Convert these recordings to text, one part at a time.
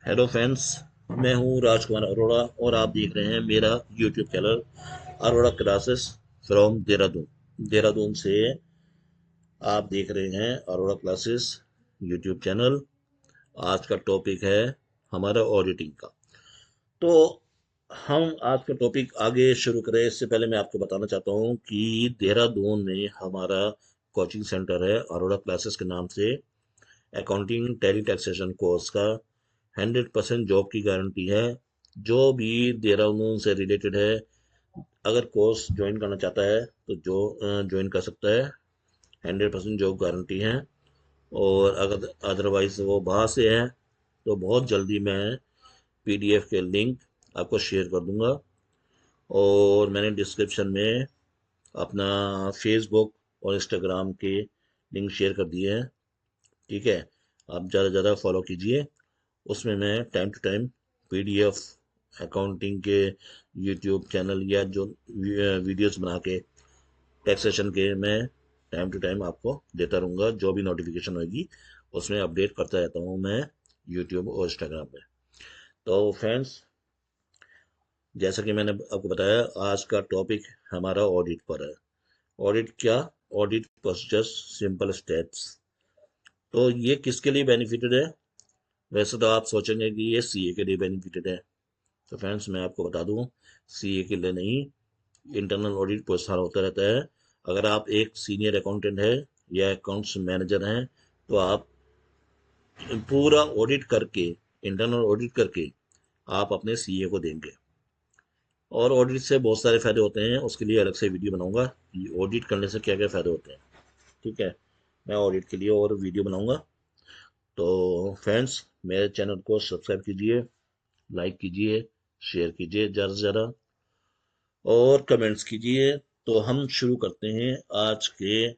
Hello friends. मैं हूं राजकुमार अरोड़ा और आप देख रहे हैं मेरा YouTube channel Arora classes from Dehradun. Dehradun से आप देख रहे हैं अरोड़ा क्लासेस यूट्यूब चैनल। आज का टॉपिक है हमारा ऑडिटिंग का। तो हम आज का टॉपिक आगे शुरू करें इससे पहले मैं आपको बताना चाहता हूं कि देहरादून में हमारा कोचिंग सेंटर है अरोड़ा क्लासेस के नाम से। अकाउंटिंग टैली टैक्सेशन कोर्स का 100% जॉब की गारंटी है। जो भी देहरादून से रिलेटेड है, अगर कोर्स ज्वाइन करना चाहता है तो जो ज्वाइन कर सकता है। 100% जॉब गारंटी है। और अगर अदरवाइज वो बाहर से है तो बहुत जल्दी मैं पीडीएफ के लिंक आपको शेयर कर दूंगा। और मैंने डिस्क्रिप्शन में अपना फेसबुक और इंस्टाग्राम के लिंक शेयर कर दिए हैं। ठीक है, आप ज़्यादा से ज़्यादा फॉलो कीजिए। उसमें मैं time to time PDF accounting के यूट्यूब चैनल या जो वीडियोस बना के टैक्सेशन के मैं टाइम टू टाइम आपको देता रहूँगा। जो भी नोटिफिकेशन होगी उसमें अपडेट करता रहता हूँ मैं यूट्यूब और इंस्टाग्राम पे। तो फ्रेंड्स, जैसा कि मैंने आपको बताया, आज का टॉपिक हमारा ऑडिट पर है। ऑडिट क्या? Audit procedures, simple steps. तो ये किसके लिए बेनिफिटेड है? वैसे तो आप सोचेंगे कि ये सीए के लिए बेनिफिटेड है। तो फ्रेंड्स, मैं आपको बता दूं, सीए के लिए नहीं, इंटरनल ऑडिट प्रोत्साहन होता रहता है। अगर आप एक सीनियर अकाउंटेंट है या अकाउंट्स मैनेजर हैं तो आप पूरा ऑडिट करके, इंटरनल ऑडिट करके आप अपने सीए को देंगे। और ऑडिट से बहुत सारे फायदे होते हैं, उसके लिए अलग से वीडियो बनाऊंगा कि ऑडिट करने से क्या क्या फायदे होते हैं। ठीक है, मैं ऑडिट के लिए और वीडियो बनाऊंगा। तो फ्रेंड्स, मेरे चैनल को सब्सक्राइब कीजिए, लाइक कीजिए, शेयर कीजिए ज़्यादा से ज़्यादा, और कमेंट्स कीजिए। तो हम शुरू करते हैं आज के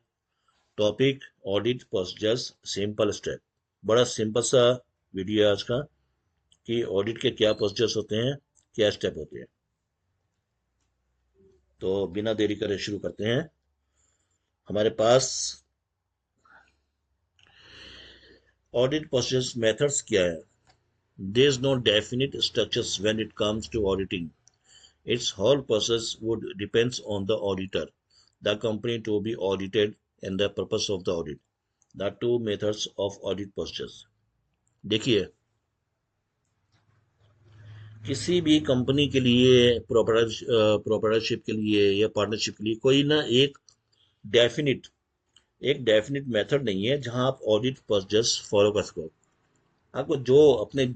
topic, audit procedures, simple step. बड़ा सिंपल सा वीडियो है आज का कि ऑडिट के क्या प्रोसीजर्स होते हैं, क्या स्टेप होते हैं। तो बिना देरी करे शुरू करते हैं। हमारे पास ऑडिट प्रोसीजर्स मेथड्स क्या है? There is no definite structures when it comes to auditing. Its whole process would depends on the auditor, the company to be audited, and the purpose of the audit. The two methods of audit procedures. देखिए, किसी भी company के लिए, proprietorship के लिए या partnership के लिए कोई ना डेफिनिट एक डेफिनिट मेथड नहीं है जहां आप ऑडिट प्रोसीजर्स फॉलो कर सको। आपको जो अपने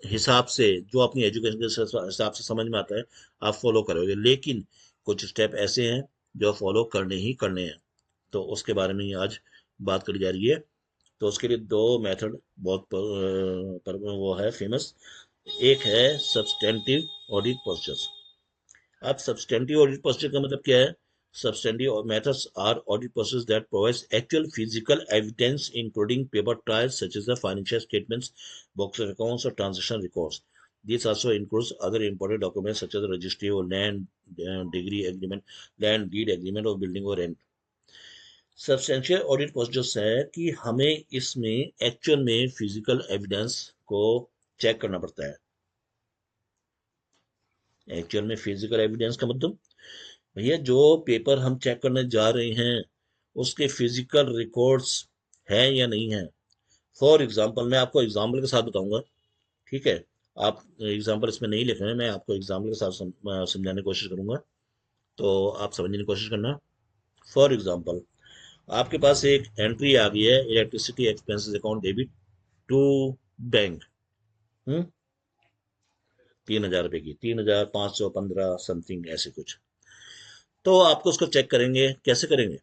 हिसाब से, जो अपनी एजुकेशन के हिसाब से समझ में आता है, आप फॉलो करोगे। लेकिन कुछ स्टेप ऐसे हैं जो फॉलो करने ही करने हैं। तो उसके बारे में ही आज बात करी जा रही है। तो उसके लिए दो मेथड बहुत वो है फेमस। एक है सब्सटेंटिव ऑडिट प्रोसीजर्स। अब सब्सटेंटिव ऑडिट प्रोसीजर का मतलब क्या है? Substantive methods are audit process that provides actual physical evidence, including paper trails such as the financial statements, books of accounts, or transaction records. This also includes other important documents such as the registry or land degree agreement, land deed agreement, or building or rent. Substantial audit procedures है कि हमें इसमें actual में physical evidence को check करना पड़ता है। Actual में फिजिकल एविडेंस का मतलब, भैया जो पेपर हम चेक करने जा रहे हैं उसके फिजिकल रिकॉर्ड्स हैं या नहीं है। फॉर एग्जांपल, मैं आपको एग्जांपल के साथ बताऊंगा। ठीक है, आप एग्जांपल इसमें नहीं लिख रहे हैं, मैं आपको एग्जांपल के साथ समझाने की कोशिश करूंगा, तो आप समझने की कोशिश करना। फॉर एग्जांपल, आपके पास एक एंट्री आ गई है, electricity expenses account debit to bank. 3,000 रुपए की, 3,515 समथिंग ऐसे कुछ। तो आपको उसको चेक करेंगे, कैसे करेंगे?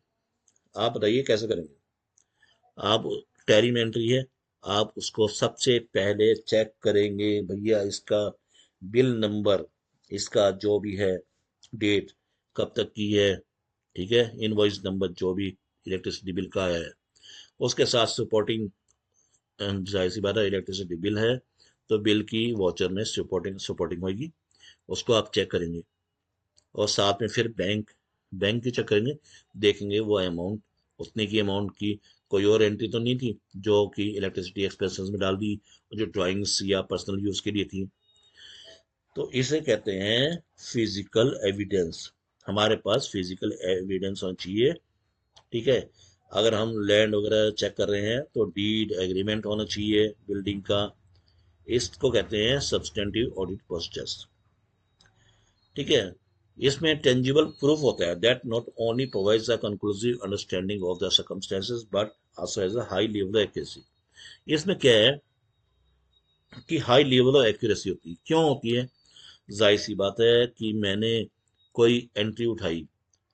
आप बताइए कैसे करेंगे? आप, टैली में एंट्री है, आप उसको सबसे पहले चेक करेंगे, भैया इसका बिल नंबर, इसका जो भी है डेट, कब तक की है। ठीक है, इनवॉइस नंबर जो भी इलेक्ट्रिसिटी बिल का है, उसके साथ सपोर्टिंग, जाहिर सी बात है इलेक्ट्रिसिटी बिल है तो बिल की वाउचर में सपोर्टिंग सपोर्टिंग होगी, उसको आप चेक करेंगे। और साथ में फिर बैंक बैंक की चेक करेंगे, देखेंगे वो अमाउंट, उतने की अमाउंट की कोई और एंट्री तो नहीं थी जो कि इलेक्ट्रिसिटी एक्सपेंसेस में डाल दी, जो ड्राइंग्स या पर्सनल यूज के लिए थी। तो इसे कहते हैं फिजिकल एविडेंस। हमारे पास फिजिकल एविडेंस होना चाहिए। ठीक है, अगर हम लैंड वगैरह चेक कर रहे हैं तो डीड एग्रीमेंट होना चाहिए बिल्डिंग का। इसको कहते हैं सब्सटेंटिव ऑडिट प्रोसीजर्स। ठीक है, इसमें टेंजिबल प्रूफ होता है that not only provides a conclusive understanding of the circumstances but also has a high level of accuracy. इसमें क्या है कि हाई लेवल ऑफ एक्यूरेसी होती है। क्यों होती है? जाहिर सी बात है कि मैंने कोई एंट्री उठाई,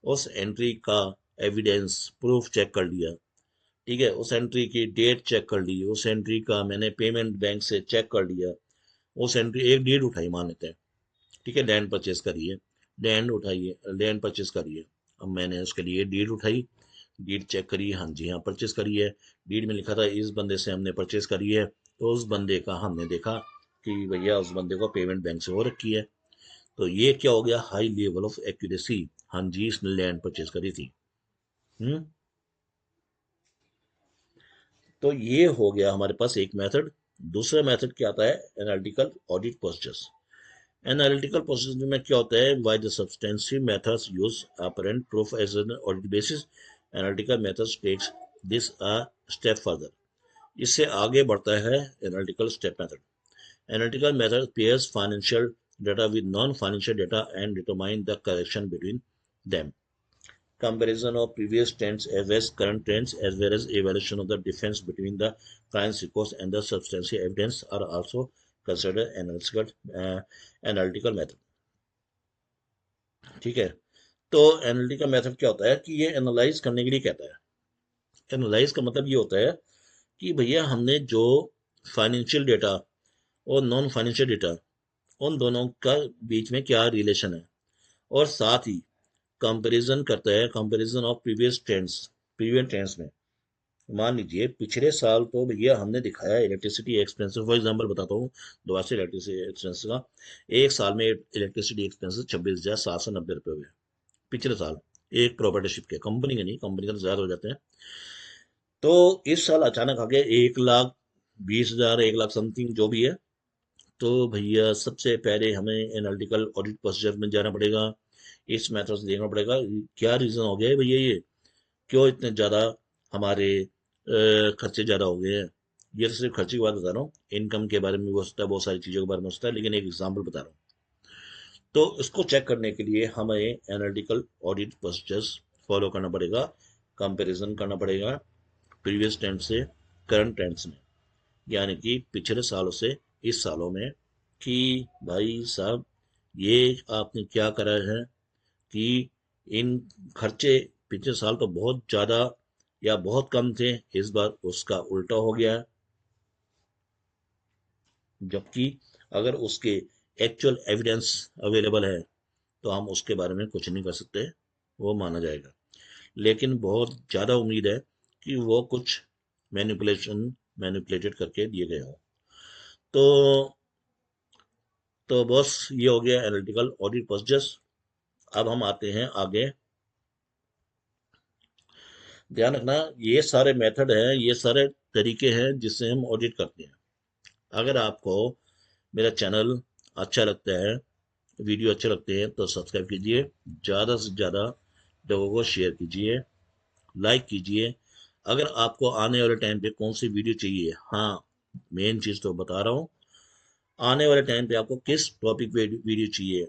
उस एंट्री का एविडेंस प्रूफ चेक कर लिया। ठीक है, उस एंट्री की डेट चेक कर ली, उस एंट्री का मैंने पेमेंट बैंक से चेक कर लिया, उस एंट्री एक डीड उठाई मान लेते हैं। ठीक है, लैंड परचेज करिए, लैंड उठाइए, लैंड परचेज करिए। अब मैंने उसके लिए डीड उठाई, डीड चेक करी, हाँ जी हाँ परचेज करी है। डीड में लिखा था इस बंदे से हमने परचेज करी है, तो उस बंदे का हमने देखा कि भैया उस बंदे को पेमेंट बैंक से हो रखी है। तो ये क्या हो गया? High level of accuracy. हाँ जी, इसने लैंड परचेज करी थी। हम्म। तो ये हो गया हमारे पास एक मेथड। दूसरा मेथड क्या आता है? Analytical audit procedures. Analytical procedure में क्या होता है? Why the substantive methods use apparent proof as an audit basis, analytical methods takes this a step further. इससे आगे बढ़ता है analytical step method. Analytical method pairs financial data with non-financial data and determine the correction between them. Comparison of previous trends as well as current trends as well as evaluation of the difference between the client's records and the substantial evidence are also considered analytical method. ठीक है, तो analytical method क्या होता है कि ये analyse करने के लिए कहता है। एनालाइज का मतलब ये होता है कि भैया हमने जो फाइनेंशियल डेटा और नॉन फाइनेंशियल डेटा, उन दोनों का बीच में क्या रिलेशन है, और साथ ही कंपैरिजन करता है, कंपैरिजन ऑफ प्रीवियस ट्रेंड्स में। मान लीजिए पिछले साल तो भैया हमने दिखाया इलेक्ट्रिसिटी एक्सपेंसेस, फॉर एग्जांपल बताता हूँ दोबारा से इलेक्ट्रिसिटी एक्सपेंसेस का। एक साल में इलेक्ट्रिसिटी एक्सपेंसेस 26,790 हुए पिछले साल, एक प्रॉपर्टी शिप के, कंपनी के नहीं, कंपनी का तो ज्यादा हो जाते हैं। तो इस साल अचानक आ गया 1,20,000, 1,00,000 समथिंग जो भी है। तो भैया सबसे पहले हमें एनालिटिकल ऑडिट प्रोसीजर में जाना पड़ेगा, इस मेथड से देखना पड़ेगा क्या रीजन हो गया है भैया, ये क्यों इतने ज्यादा हमारे खर्चे ज्यादा हो गए हैं। ये तो सिर्फ खर्चे की बात बता रहा हूँ, इनकम के बारे में भी हो सकता है, बहुत सारी चीजों के बारे में हो सकता है, लेकिन एक एग्जाम्पल बता रहा हूँ। तो इसको चेक करने के लिए हमें एनालिटिकल ऑडिट प्रोसीजर्स फॉलो करना पड़ेगा, कंपैरिजन करना पड़ेगा प्रीवियस ट्रेंड से करंट ट्रेंड्स में, यानी कि पिछले सालों से इस सालों में, कि भाई साहब ये आपने क्या करा है कि इन खर्चे पिछले साल तो बहुत ज़्यादा या बहुत कम थे, इस बार उसका उल्टा हो गया है। जबकि अगर उसके एक्चुअल एविडेंस अवेलेबल है तो हम उसके बारे में कुछ नहीं कर सकते, वो माना जाएगा। लेकिन बहुत ज़्यादा उम्मीद है कि वो कुछ मैनिपुलेटेड करके दिए गए हों। तो बस ये हो गया एनालिटिकल ऑडिट प्रोसीजर्स। अब हम आते हैं आगे। ध्यान रखना, ये सारे मेथड हैं, ये सारे तरीके हैं जिससे हम ऑडिट करते हैं। अगर आपको मेरा चैनल अच्छा लगता है, वीडियो अच्छे लगते हैं, तो सब्सक्राइब कीजिए, ज़्यादा से ज़्यादा लोगों को शेयर कीजिए, लाइक कीजिए। अगर आपको आने वाले टाइम पे कौन सी वीडियो चाहिए, हाँ मेन चीज़ तो बता रहा हूँ, आने वाले टाइम पे आपको किस टॉपिक पे वीडियो चाहिए,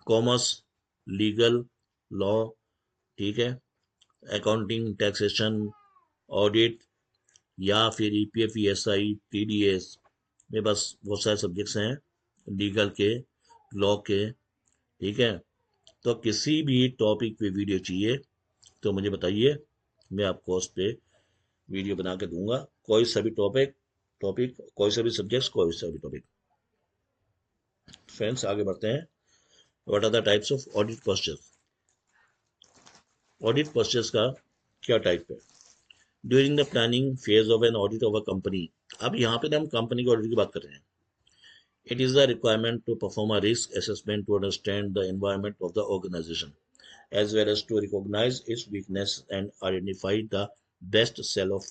कॉमर्स, लीगल, लॉ, ठीक है, अकाउंटिंग, टैक्सेशन, ऑडिट, या फिर ईपीएफ, ईएसआई, टीडीएस, में बस बहुत सारे सब्जेक्ट्स हैं लीगल के, लॉ के। ठीक है, तो किसी भी टॉपिक पे वीडियो चाहिए तो मुझे बताइए, मैं आपको उस पर वीडियो बना के दूंगा। कोई सा भी टॉपिक कोई सा भी सब्जेक्ट, कोई सा भी टॉपिक। फ्रेंड्स आगे बढ़ते हैं। What are the types of audit procedure? Audit procedures का क्या टाइप है? During the planning phase of an audit of a company. अब यहाँ पे हम कंपनी के ऑडिट की बात कर रहे हैं। It is a requirement to perform a risk assessment to understand the environment of the organization, as well as to recognize its weakness and identify the best sell-off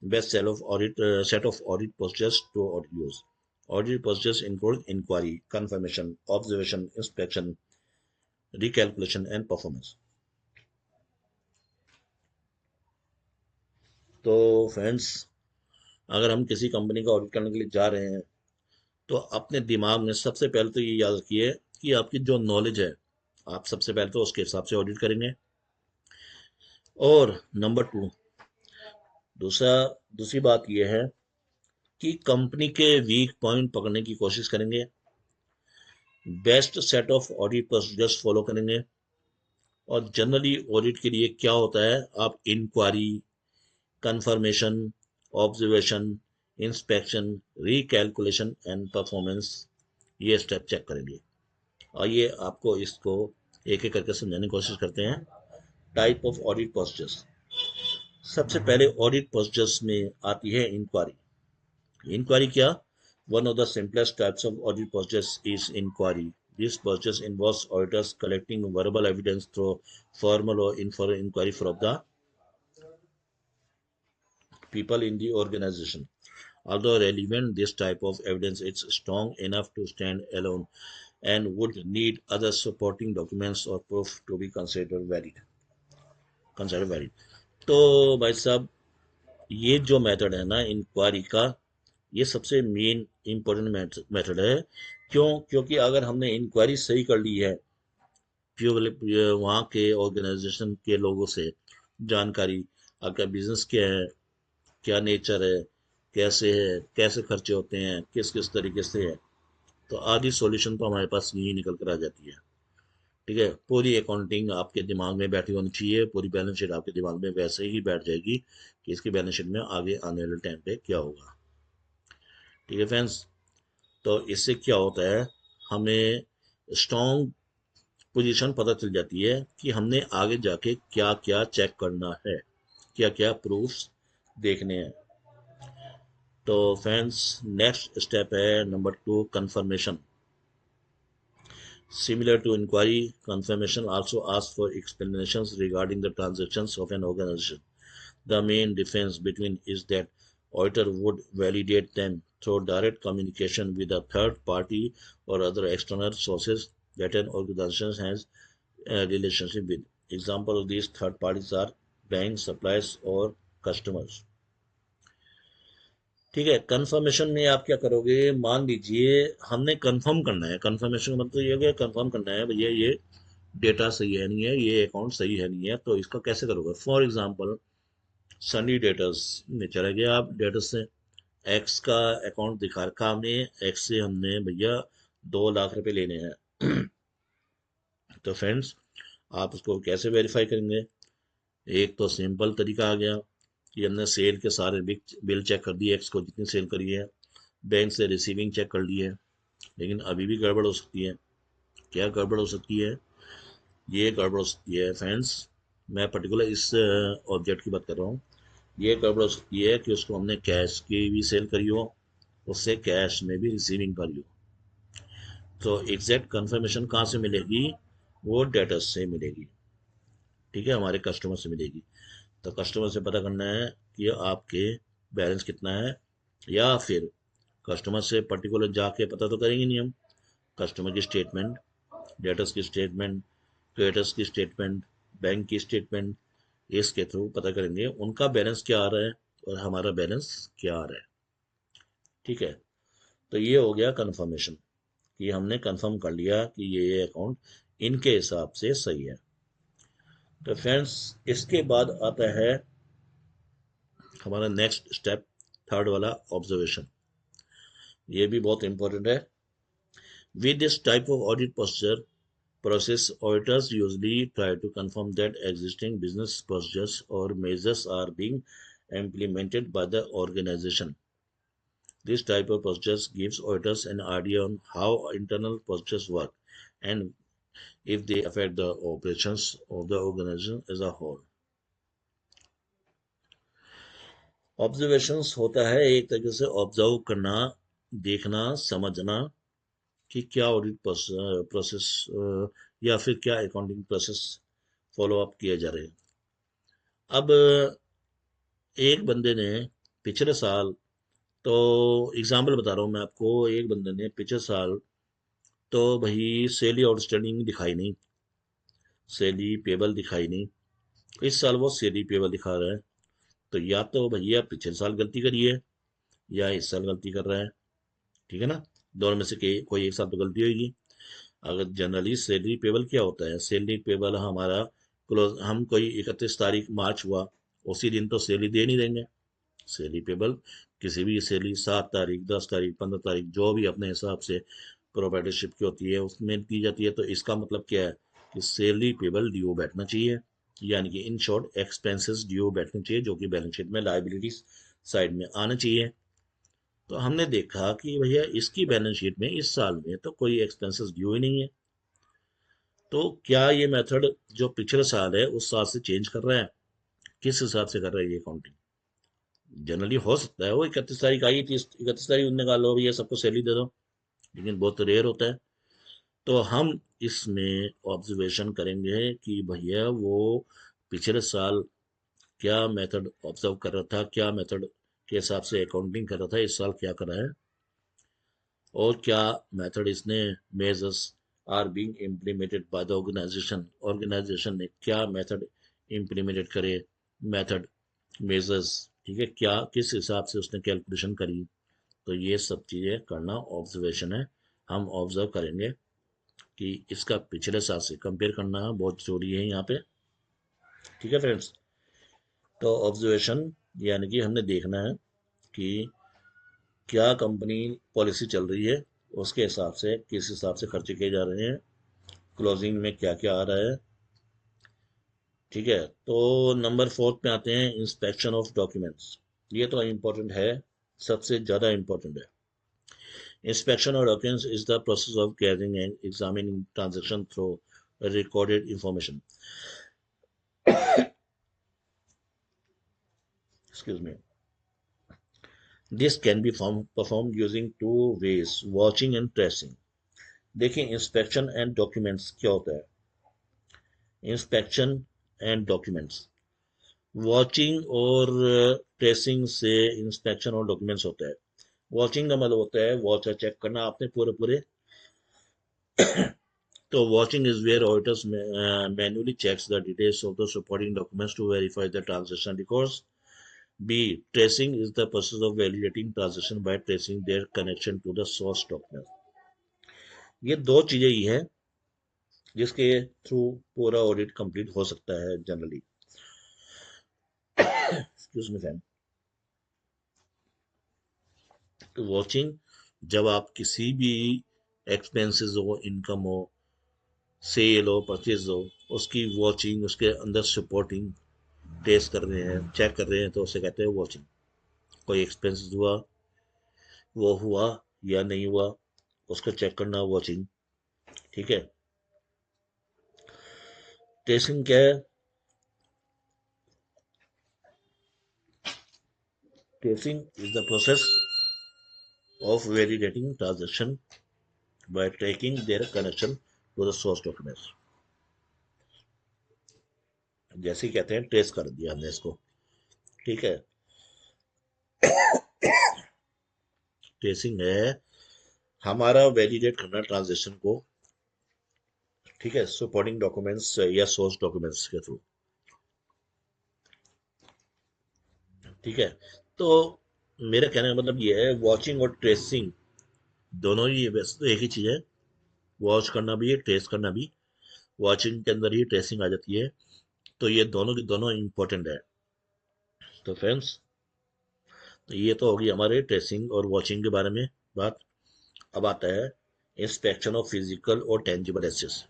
Best set of audit procedures to use. Audit procedures include inquiry, confirmation, observation, inspection, recalculation, and performance. तो friends, अगर हम किसी company का audit करने के लिए जा रहे हैं तो अपने दिमाग में सबसे पहले तो ये याद रखिए कि आपकी जो नॉलेज है, आप सबसे पहले तो उसके हिसाब से ऑडिट करेंगे। और नंबर टू, दूसरा दूसरी बात यह है कि कंपनी के वीक पॉइंट पकड़ने की कोशिश करेंगे, best set of audit procedures follow करेंगे। और जनरली ऑडिट के लिए क्या होता है, आप inquiry, confirmation, observation, inspection, recalculation and performance, ये स्टेप चेक करेंगे। आइए आपको इसको एक एक करके समझाने की कोशिश करते हैं। Type of audit procedures. सबसे पहले ऑडिट प्रोसीजर्स में आती है इंक्वायरी। इंक्वायरी क्या? One of the simplest types of audit procedures is inquiry. This process involves auditors collecting verbal evidence through formal or informal inquiry from the people in the organization. Although relevant, this type of evidence is strong enough to stand alone and would need other supporting documents or proof to be considered valid. तो भाई साहब, ये जो method है ना inquiry का, ये सबसे मेन इम्पोर्टेंट मेथड है। क्यों? क्योंकि अगर हमने इंक्वायरी सही कर ली है, वहाँ के ऑर्गेनाइजेशन के लोगों से जानकारी, आपका बिजनेस क्या है, क्या नेचर है, कैसे खर्चे होते हैं, किस किस तरीके से है, तो आधी सॉल्यूशन तो हमारे पास यही निकल कर आ जाती है। ठीक है, पूरी अकाउंटिंग आपके दिमाग में बैठी होनी चाहिए, पूरी बैलेंस शीट आपके दिमाग में वैसे ही बैठ जाएगी कि इसकी बैलेंस शीट में आगे आने वाले टाइम पे क्या होगा। ठीक है फ्रेंड्स, तो इससे क्या होता है, हमें स्ट्रॉन्ग पोजीशन पता चल जाती है कि हमने आगे जाके क्या क्या चेक करना है, क्या क्या प्रूफ्स देखने हैं। तो फ्रेंड्स, नेक्स्ट स्टेप है number two, confirmation. Similar to inquiry, confirmation also asks for explanations regarding the transactions of an organization. The main difference between is that auditor would validate them through direct communication with a third party or other external sources that an organization has a relationship with. Example of these third parties are banks, suppliers or customers. ठीक है, confirmation में आप क्या करोगे, मान लीजिए हमने confirm करना है। कंफर्मेशन का मतलब ये हो गया, कंफर्म करना है भैया ये डेटा सही है नहीं है, ये अकाउंट सही है नहीं है, तो इसका कैसे करोगे। फॉर एग्जांपल, सनी डेटर्स में चले गए आप, डेटर्स से एक्स का अकाउंट दिखा रखा हमने, एक्स से हमने भैया 2 लाख रुपए लेने हैं। तो फ्रेंड्स, आप उसको कैसे वेरीफाई करेंगे। एक तो सिंपल तरीका आ गया कि हमने सेल के सारे बिल चेक कर दिए, एक्स को जितनी सेल करी है, बैंक से रिसीविंग चेक कर ली है। लेकिन अभी भी गड़बड़ हो सकती है। क्या गड़बड़ हो सकती है? ये गड़बड़ हो सकती है फ्रेंड्स, मैं पर्टिकुलर इस ऑब्जेक्ट की बात कर रहा हूँ। ये गड़बड़ हो सकती है कि उसको हमने कैश की भी सेल करी हो, उससे कैश में भी रिसीविंग करी हो। तो एग्जैक्ट कंफर्मेशन कहाँ से मिलेगी? वो डेटर्स से मिलेगी। ठीक है, हमारे कस्टमर से मिलेगी। तो कस्टमर से पता करना है कि आपके बैलेंस कितना है, या फिर कस्टमर से पर्टिकुलर जाके पता तो करेंगे नहीं हम। कस्टमर की स्टेटमेंट, डेटर्स की स्टेटमेंट, क्रेडिटर्स की स्टेटमेंट, बैंक की स्टेटमेंट, इसके थ्रू पता करेंगे उनका बैलेंस क्या आ रहा है और हमारा बैलेंस क्या आ रहा है। ठीक है, तो ये हो गया कंफर्मेशन कि हमने कंफर्म कर लिया कि ये अकाउंट इनके हिसाब से सही है। तो फ्रेंड्स, इसके बाद आता है हमारा नेक्स्ट स्टेप, थर्ड वाला, ऑब्जर्वेशन। ये भी बहुत इंपॉर्टेंट है। With this type of audit process, auditors usually try to confirm that existing business procedures or measures are being implemented by the organization. This type of procedures gives auditors an idea on how internal procedures work and if they affect the operations of the organization as a whole. Observations होता है एक तरीके से observe करना, देखना, समझना कि क्या ऑडिट प्रोसेस या फिर क्या अकाउंटिंग प्रोसेस फॉलो अप किए जा रहे हैं। अब एक बंदे ने पिछले साल, तो एग्जाम्पल बता रहा हूँ मैं आपको, एक बंदे ने पिछले साल तो भाई सैलरी आउटस्टैंडिंग दिखाई नहीं, सैलरी पेबल दिखाई नहीं, इस साल वो सैलरी पेबल दिखा रहा है। तो या तो भैया पिछले साल गलती करी है या इस साल गलती कर रहा है, ठीक है ना। दोनों में से कोई एक साल तो गलती होगी। अगर जनरली सैलरी पेबल क्या होता है, सैलरी पेबल हमारा क्लोज, हम कोई 31 तारीख मार्च हुआ, उसी दिन तो सैलरी दे नहीं देंगे। सैलरी पेबल किसी भी सैलरी 7 तारीख, 10 तारीख, 15 तारीख, जो भी अपने हिसाब से प्रोप्राइटरशिप की होती है उसमें दी जाती है। तो इसका मतलब क्या है कि सैलरी पेबल ड्यू बैठना चाहिए, यानी कि इन शॉर्ट एक्सपेंसेस ड्यू बैठने चाहिए, जो कि बैलेंस शीट में लाइबिलिटीज साइड में आना चाहिए। तो हमने देखा कि भैया इसकी बैलेंस शीट में इस साल में तो कोई एक्सपेंसेस ड्यू ही नहीं है। तो क्या ये मेथड जो पिछले साल है उस साल से चेंज कर रहा है? किस हिसाब से कर रहा है ये अकाउंटिंग? जनरली हो सकता है वो 31 तारीख आई थी, 31 तारीख उनने कहा लो भैया सबको सैलरी दे दो, लेकिन बहुत रेयर होता है। तो हम इसमें ऑब्जर्वेशन करेंगे कि भैया वो पिछले साल क्या मेथड ऑब्जर्व कर रहा था, क्या मेथड के हिसाब से अकाउंटिंग कर रहा था, इस साल क्या कर रहा है, और क्या मेथड इसने measures are being implemented by the organisation, organisation ने क्या मेथड इम्प्लीमेंटेड करे, मेथड मेजर्स, ठीक है, क्या किस हिसाब से उसने कैलकुलेशन करी। तो ये सब चीज़ें करना ऑब्जर्वेशन है। हम ऑब्जर्व करेंगे कि इसका पिछले साल से कंपेयर करना बहुत जरूरी है यहाँ पे, ठीक है फ्रेंड्स। तो ऑब्जर्वेशन यानी कि हमने देखना है कि क्या कंपनी पॉलिसी चल रही है, उसके हिसाब से किस हिसाब से खर्चे किए जा रहे हैं, क्लोजिंग में क्या क्या आ रहा है, ठीक है। तो नंबर 4 पे आते हैं, इंस्पेक्शन ऑफ डॉक्यूमेंट्स। ये तो इम्पोर्टेंट है, सबसे ज़्यादा इम्पोर्टेंट है। Inspection of documents is the process of gathering and examining transaction through recorded information. Excuse me. This can be performed using two ways, watching and tracing. देखिए inspection and documents क्या होता है। Inspection and documents, watching और tracing से inspection और documents होता है। Watching का मतलब होता है वॉच चेक करना आपने पूरे पूरे। So watching is where auditors manually checks the details of the supporting documents to verify the transaction records. B. Tracing is the process of validating transaction by tracing their connection to the source document. ये दो चीजें ही है जिसके through पूरा audit complete हो सकता है generally. Excuse me fan. तो वॉचिंग, जब आप किसी भी एक्सपेंसेस हो, इनकम हो, सेल हो, परचेज हो, उसकी वॉचिंग, उसके अंदर सपोर्टिंग टेस्ट कर रहे हैं, चेक कर रहे हैं, तो उसे कहते हैं वॉचिंग। कोई एक्सपेंस हुआ, वो हुआ या नहीं हुआ, उसको चेक करना वॉचिंग, ठीक है। ट्रेसिंग क्या है? Tracing is the process of validating transaction by tracking their connection to the source documents. जैसे ही कहते हैं ट्रेस कर दिया हमने इसको, ठीक है। ट्रेसिंग है हमारा वैलिडेट करना ट्रांजेक्शन को, ठीक है, सपोर्टिंग डॉक्यूमेंट्स या सोर्स डॉक्यूमेंट्स के थ्रू, ठीक है। तो मेरा कहने का मतलब ये है, वॉचिंग और ट्रेसिंग दोनों ही वैसे तो एक ही चीज है। वॉच करना भी है, ट्रेस करना भी, वॉचिंग के अंदर ही ट्रेसिंग आ जाती है। तो ये दोनों की दोनों इंपॉर्टेंट है। तो फ्रेंड्स, तो ये तो होगी हमारे ट्रेसिंग और वॉचिंग के बारे में बात। अब आता है इंस्पेक्शन ऑफ फिजिकल और टेंजिबल एसेट्स।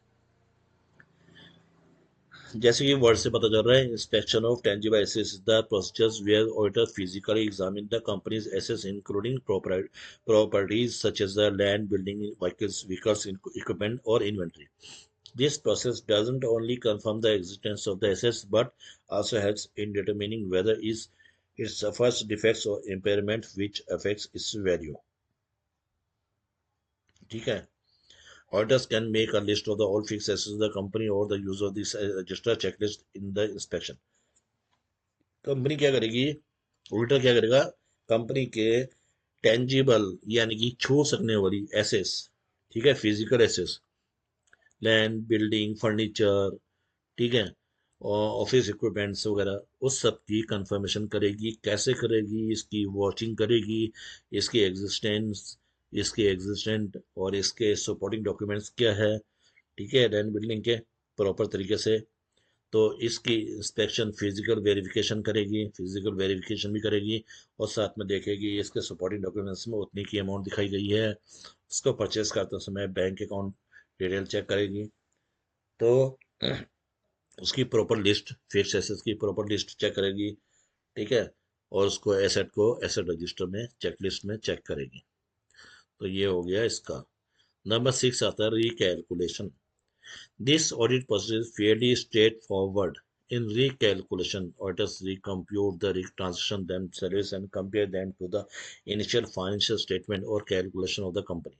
जैसे कि वर्ड से पता चल रहा है, inspection of tangible assets is the procedures where auditor physically examine the company's assets including properties such as the land, building, vehicles, equipment और inventory. This process doesn't only confirm the existence of the assets but also helps in determining whether it suffers defects or impairment which affects its value. ठीक है। Auditors can make a list of the all fixed assets of the company or the use of this register checklist in the inspection. Company क्या करेगी, auditor क्या करेगा, company के tangible यानी कि छू सकने वाली एसेट्स, ठीक है, physical assets, land, building, furniture, ठीक है, और ऑफिस इक्विपमेंट्स वगैरह, उस सब की कंफर्मेशन करेगी। कैसे करेगी? इसकी वॉचिंग करेगी, इसकी एग्जिस्टेंस, इसके एग्जिस्टेंट और इसके सपोर्टिंग डॉक्यूमेंट्स क्या है, ठीक है, लैंड बिल्डिंग के प्रॉपर तरीके से। तो इसकी इंस्पेक्शन, फिजिकल वेरिफिकेशन करेगी, फिजिकल वेरिफिकेशन भी करेगी, और साथ में देखेगी इसके सपोर्टिंग डॉक्यूमेंट्स में उतनी की अमाउंट दिखाई गई है। उसको परचेस करते समय बैंक अकाउंट डिटेल चेक करेगी। तो उसकी प्रॉपर लिस्ट, फिक्स एसेट्स की प्रॉपर लिस्ट चेक करेगी, ठीक है, और उसको एसेट को एसेट रजिस्टर में चेकलिस्ट में चेक करेगी। तो ये हो गया इसका। नंबर 6 आता है recalculation. This audit process is fairly straightforward. In recalculation, auditors recompute the transaction themselves and compare them to the initial financial statement or calculation of the company.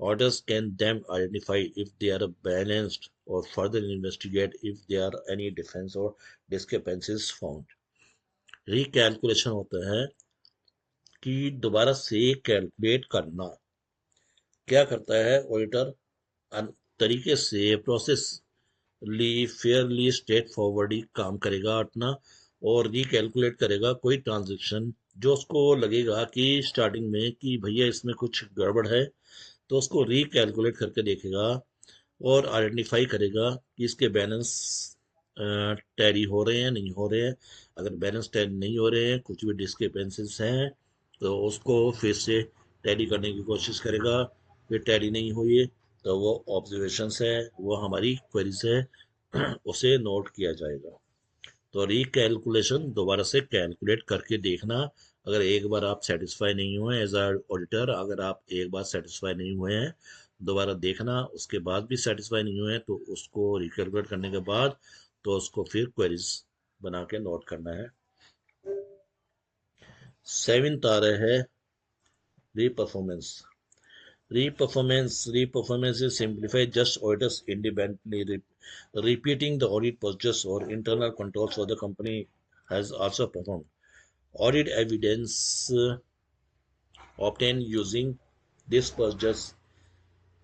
Auditors can then identify if they are balanced or further investigate if there are any difference or discrepancies found. Recalculation होता है कि दोबारा से calculate करना। क्या करता है auditor? तरीके से, प्रोसेस फेयरली, स्ट्रेट फॉरवर्ड काम करेगा अपना, और रिकैलकुलेट करेगा कोई ट्रांजेक्शन जो उसको लगेगा कि स्टार्टिंग में कि भैया इसमें कुछ गड़बड़ है, तो उसको रिकैलकुलेट करके देखेगा और आइडेंटिफाई करेगा कि इसके बैलेंस टैली हो रहे हैं, नहीं हो रहे हैं। अगर बैलेंस टैली नहीं हो रहे हैं, कुछ भी डिस्क्रिपेंसीज हैं, तो उसको फिर से टैली करने की कोशिश करेगा। फिर टैली नहीं हुई है तो वो ऑब्जर्वेशंस है, वो हमारी क्वेरीज है, उसे नोट किया जाएगा। तो रिकैलकुलेशन, दोबारा से कैलकुलेट करके देखना। अगर एक बार आप सेटिस्फाई नहीं हुए एज अ ऑडिटर, अगर आप एक बार सेटिस्फाई नहीं हुए हैं, दोबारा देखना, उसके बाद भी सेटिस्फाई नहीं हुए हैं, तो उसको रिकैलकुलेट करने के बाद तो उसको फिर क्वेरीज बना के नोट करना है। 7th आ रहा है reperformance. Re-performance is simplified just auditors independently repeating the audit process or internal controls for the company has also performed. Audit evidence obtained using this process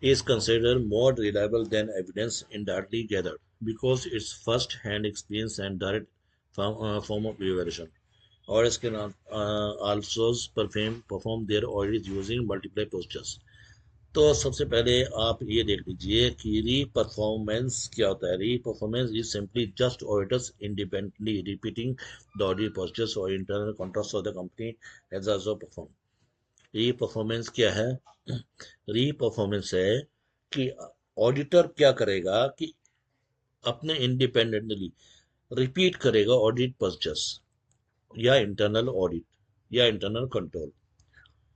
is considered more reliable than evidence indirectly gathered because it's first-hand experience and direct form of evaluation. Auditors can also perform their audits using multiple procedures. तो सबसे पहले आप ये देख लीजिए कि री performance क्या होता है। Re performance is simply just auditors independently repeating the audit process और internal controls of the company as also perform. Re performance क्या है? री परफॉर्मेंस है कि ऑडिटर क्या करेगा कि अपने इंडिपेंडेंटली रिपीट करेगा ऑडिट प्रोसेस या इंटरनल ऑडिट या इंटरनल कंट्रोल।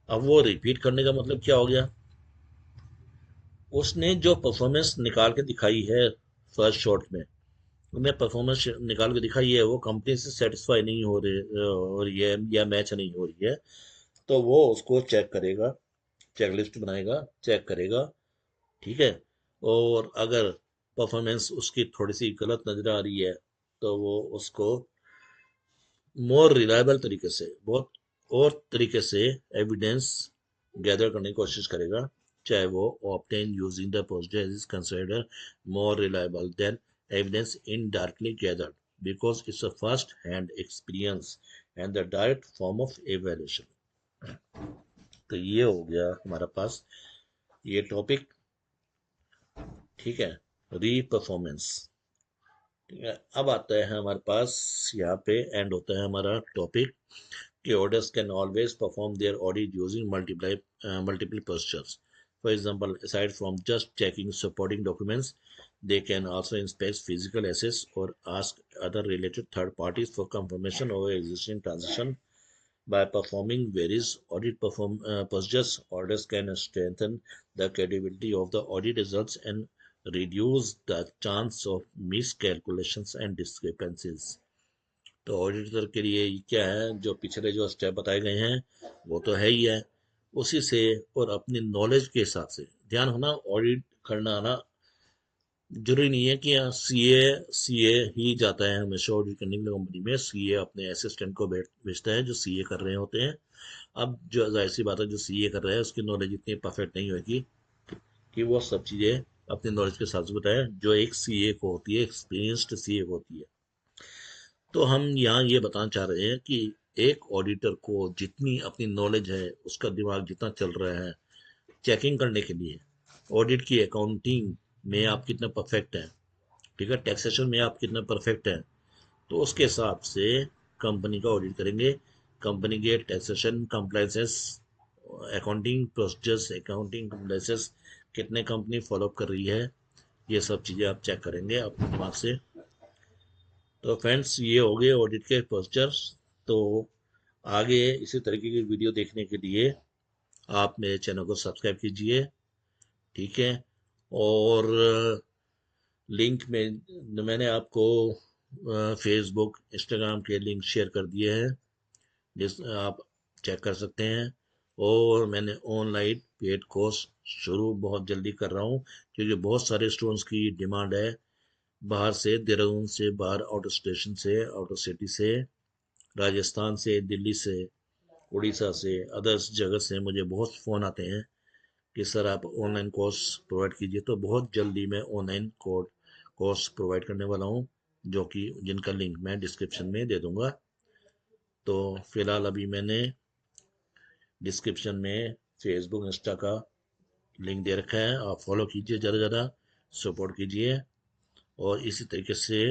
अब वो रिपीट करने का मतलब क्या हो गया? उसने जो परफॉर्मेंस निकाल के दिखाई है फर्स्ट शॉट में, उन्हें परफॉर्मेंस निकाल के दिखाई है, वो कंपनी से सेटिस्फाई नहीं हो रही है या मैच नहीं हो रही है, तो वो उसको चेक करेगा, चेकलिस्ट बनाएगा, चेक करेगा, ठीक है। और अगर परफॉर्मेंस उसकी थोड़ी सी गलत नजर आ रही है, तो वो उसको मोर रिलायबल तरीके से, बहुत और तरीके से एविडेंस गैदर करने की कोशिश करेगा, चाहे वो obtain using the procedure is considered more reliable then evidence indirectly gathered because it's a first hand experience and the direct form of evaluation। तो ये हो गया हमारा पास ये टॉपिक, ठीक है, री परफॉर्मेंस। ठीक है, अब आता है हमारे पास, यहाँ पे एंड होता है हमारा टॉपिक कि auditors can always perform their audit using multiple procedures. For example, aside from just checking supporting documents, they can also inspect physical assets or ask other related third parties for confirmation of existing transaction. By performing various procedures, auditors can strengthen the credibility of the audit results and reduce the chance of miscalculations and discrepancies. तो auditor के लिए क्या है, जो पिछले जो step बताए गए हैं वो तो है ही है, उसी से और अपनी नॉलेज के हिसाब से ध्यान होना, ऑडिट करना ना जरूरी नहीं है कि सीए ही जाता है हमेशा ऑडिट करने के लिए कंपनी में। सीए अपने असिस्टेंट को भेजता है जो सीए कर रहे होते हैं। अब जो जाहिर सी बात है, जो सीए कर रहा है उसकी नॉलेज इतनी परफेक्ट नहीं होगी कि वो सब चीज़ें अपनी नॉलेज के साथ बताए जो एक सीए को होती है, एक्सपीरियंस्ड सीए को होती है। तो हम यहाँ ये बताना चाह रहे हैं कि एक ऑडिटर को जितनी अपनी नॉलेज है, उसका दिमाग जितना चल रहा है चेकिंग करने के लिए, ऑडिट की अकाउंटिंग में आप कितना परफेक्ट हैं, ठीक है, टैक्सेशन में आप कितना परफेक्ट हैं, तो उसके हिसाब से कंपनी का ऑडिट करेंगे। कंपनी के taxation compliances, accounting procedures, accounting compliances कितने कंपनी फॉलो कर रही है, ये सब चीज़ें आप चेक करेंगे अपने दिमाग से। तो फ्रेंड्स, ये हो गए ऑडिट के प्रोसीजर्स। तो आगे इसी तरीके की वीडियो देखने के लिए आप मेरे चैनल को सब्सक्राइब कीजिए, ठीक है। और लिंक में मैंने आपको फेसबुक इंस्टाग्राम के लिंक शेयर कर दिए हैं, जिस आप चेक कर सकते हैं। और मैंने ऑनलाइन पेड कोर्स शुरू बहुत जल्दी कर रहा हूँ, क्योंकि बहुत सारे स्टूडेंट्स की डिमांड है बाहर से, देहरादून से बाहर, आउट स्टेशन से, आउट ऑफ सिटी से, राजस्थान से, दिल्ली से, उड़ीसा से, अदर्स जगह से मुझे बहुत फ़ोन आते हैं कि सर आप ऑनलाइन कोर्स प्रोवाइड कीजिए। तो बहुत जल्दी मैं ऑनलाइन कोर्स प्रोवाइड करने वाला हूँ, जो कि जिनका लिंक मैं डिस्क्रिप्शन में दे दूंगा। तो फिलहाल अभी मैंने डिस्क्रिप्शन में फेसबुक इंस्टा का लिंक दे रखा है, आप फॉलो कीजिए, ज़्यादा से ज़्यादा सपोर्ट कीजिए। और इसी तरीके से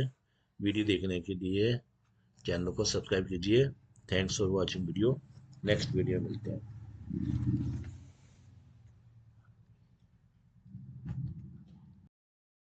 वीडियो देखने के लिए चैनल को सब्सक्राइब कीजिए। Thanks for watching video. Next video मिलते हैं।